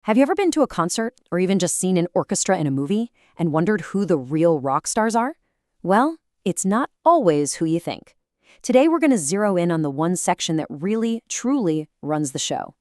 Have you ever been to a concert or even just seen an orchestra in a movie and wondered who the real rock stars are? Well, it's not always who you think. Today we're going to zero in on the one section that really, truly runs the show.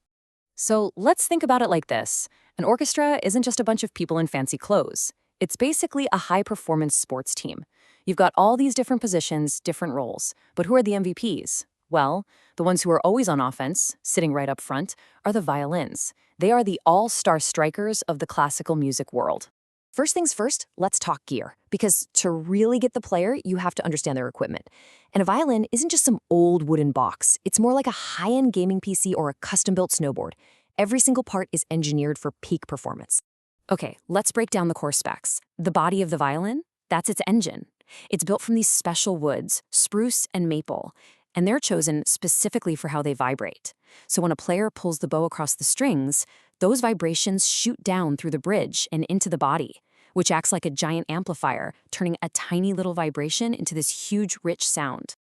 So let's think about it like this. An orchestra isn't just a bunch of people in fancy clothes. It's basically a high-performance sports team. You've got all these different positions, different roles. But who are the MVPs? Well, the ones who are always on offense, sitting right up front, are the violins. They are the all-star strikers of the classical music world. First things first, let's talk gear, because to really get the player, you have to understand their equipment. And a violin isn't just some old wooden box. It's more like a high-end gaming PC or a custom-built snowboard. Every single part is engineered for peak performance. Okay, let's break down the core specs. The body of the violin, that's its engine. It's built from these special woods, spruce and maple, and they're chosen specifically for how they vibrate. So when a player pulls the bow across the strings, those vibrations shoot down through the bridge and into the body, which acts like a giant amplifier, turning a tiny little vibration into this huge, rich sound.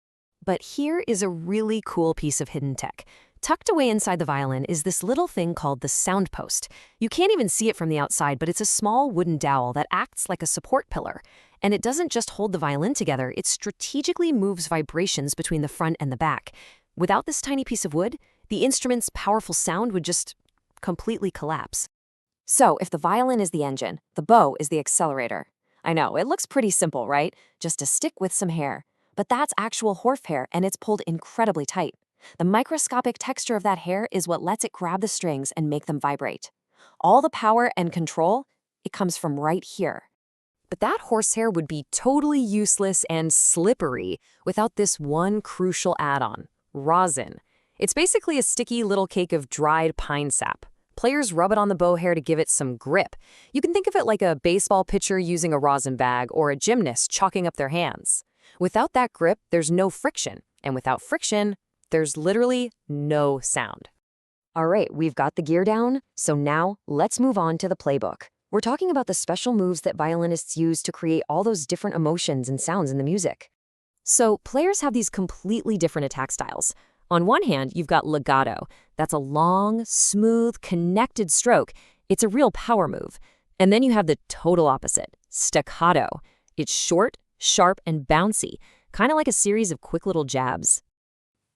But here is a really cool piece of hidden tech. Tucked away inside the violin is this little thing called the sound post. You can't even see it from the outside, but it's a small wooden dowel that acts like a support pillar. And it doesn't just hold the violin together, it strategically moves vibrations between the front and the back. Without this tiny piece of wood, the instrument's powerful sound would just completely collapse. So, if the violin is the engine, the bow is the accelerator. I know, it looks pretty simple, right? Just a stick with some hair. But that's actual horsehair, and it's pulled incredibly tight. The microscopic texture of that hair is what lets it grab the strings and make them vibrate. All the power and control, it comes from right here. But that horsehair would be totally useless and slippery without this one crucial add-on, rosin. It's basically a sticky little cake of dried pine sap. Players rub it on the bow hair to give it some grip. You can think of it like a baseball pitcher using a rosin bag or a gymnast chalking up their hands. Without that grip, there's no friction. And without friction, there's literally no sound. All right, we've got the gear down, so now let's move on to the playbook. We're talking about the special moves that violinists use to create all those different emotions and sounds in the music. So players have these completely different attack styles. On one hand, you've got legato. That's a long, smooth, connected stroke. It's a real power move. And then you have the total opposite, staccato. It's short, sharp, and bouncy, kind of like a series of quick little jabs.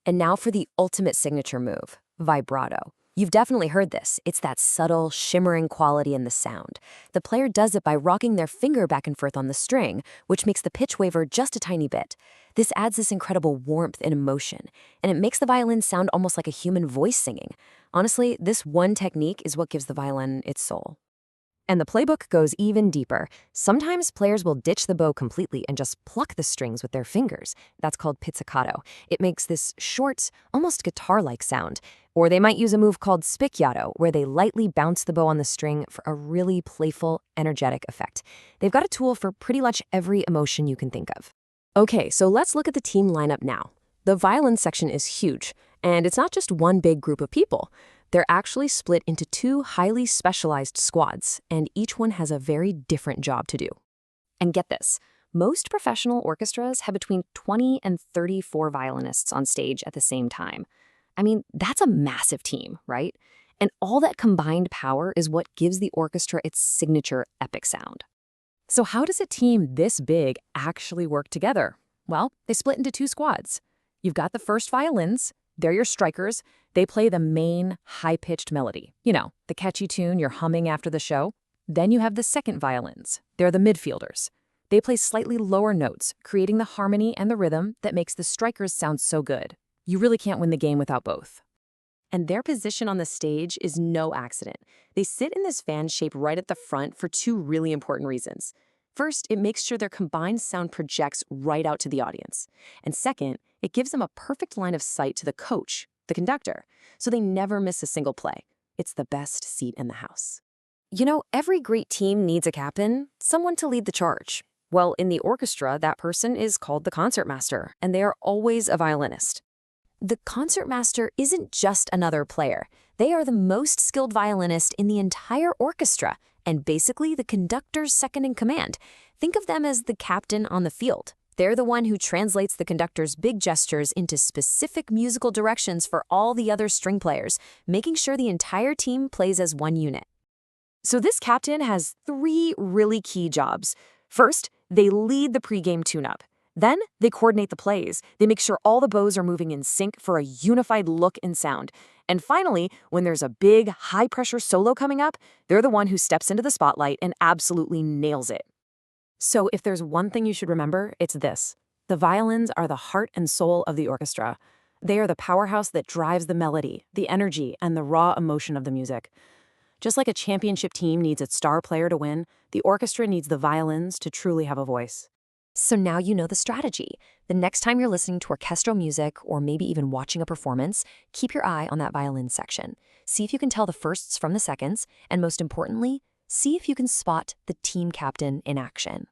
And now for the ultimate signature move, vibrato. You've definitely heard this. It's that subtle, shimmering quality in the sound. The player does it by rocking their finger back and forth on the string, which makes the pitch waver just a tiny bit. This adds this incredible warmth and emotion, and it makes the violin sound almost like a human voice singing. Honestly, this one technique is what gives the violin its soul. And the playbook goes even deeper. Sometimes players will ditch the bow completely and just pluck the strings with their fingers. That's called pizzicato. It makes this short, almost guitar-like sound. Or they might use a move called spicchiato, where they lightly bounce the bow on the string for a really playful, energetic effect. They've got a tool for pretty much every emotion you can think of. Okay, so let's look at the team lineup now. The violin section is huge, and it's not just one big group of people. They're actually split into two highly specialized squads, and each one has a very different job to do. And get this, most professional orchestras have between 20 and 34 violinists on stage at the same time. I mean, that's a massive team, right? And all that combined power is what gives the orchestra its signature epic sound. So how does a team this big actually work together? Well, they split into two squads. You've got the first violins. They're your strikers. They play the main, high-pitched melody. You know, the catchy tune you're humming after the show. Then you have the second violins. They're the midfielders. They play slightly lower notes, creating the harmony and the rhythm that makes the strikers sound so good. You really can't win the game without both. And their position on the stage is no accident. They sit in this fan shape right at the front for two really important reasons. First, it makes sure their combined sound projects right out to the audience. And second, it gives them a perfect line of sight to the coach, the conductor, so they never miss a single play. It's the best seat in the house. You know, every great team needs a captain, someone to lead the charge. Well, in the orchestra, that person is called the concertmaster, and they are always a violinist. The concertmaster isn't just another player. They are the most skilled violinist in the entire orchestra, and basically the conductor's second in command. Think of them as the captain on the field. They're the one who translates the conductor's big gestures into specific musical directions for all the other string players, making sure the entire team plays as one unit. So this captain has three really key jobs. First, they lead the pregame tune-up. Then, they coordinate the plays. They make sure all the bows are moving in sync for a unified look and sound. And finally, when there's a big, high-pressure solo coming up, they're the one who steps into the spotlight and absolutely nails it. So if there's one thing you should remember, it's this. The violins are the heart and soul of the orchestra. They are the powerhouse that drives the melody, the energy, and the raw emotion of the music. Just like a championship team needs its star player to win, the orchestra needs the violins to truly have a voice. So now you know the strategy. The next time you're listening to orchestral music or maybe even watching a performance, keep your eye on that violin section. See if you can tell the firsts from the seconds, and most importantly, see if you can spot the team captain in action.